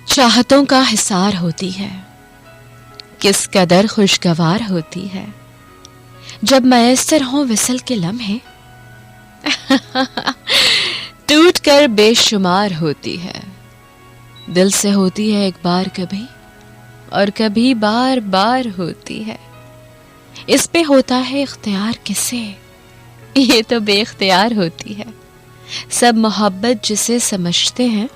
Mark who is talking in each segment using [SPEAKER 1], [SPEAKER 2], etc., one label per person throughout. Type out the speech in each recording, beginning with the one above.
[SPEAKER 1] चाहतों का हिसार होती है, किस कदर खुशगवार होती है, जब मयस्सर हों विसल के लम्हे टूट कर बेशुमार होती है। दिल से होती है एक बार कभी और कभी बार बार होती है। इस पे होता है इख्तियार किसे, ये तो बेख्तियार होती है। सब मोहब्बत जिसे समझते हैं,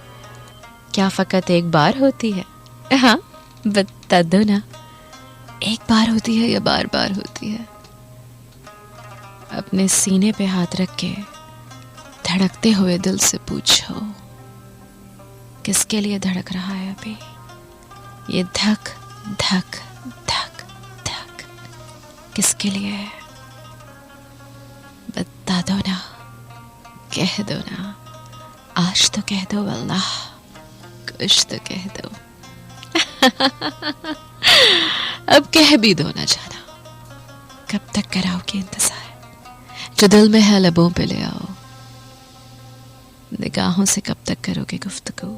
[SPEAKER 1] क्या फकत एक बार होती है? हाँ बता दो ना, एक बार होती है या बार बार होती है? अपने सीने पे हाथ रख के धड़कते हुए दिल से पूछो, किसके लिए धड़क रहा है अभी ये धक धक धक धक? किसके लिए है? बता दो ना, कह दो ना, आज तो कह दो वल्लाह, कुछ तो कह दो। अब कह भी दो ना जाना, कब तक कराओगे इंतजार? जो दिल में है लबों पे ले आओ, निगाहों से कब तक करोगे गुफ्तगू?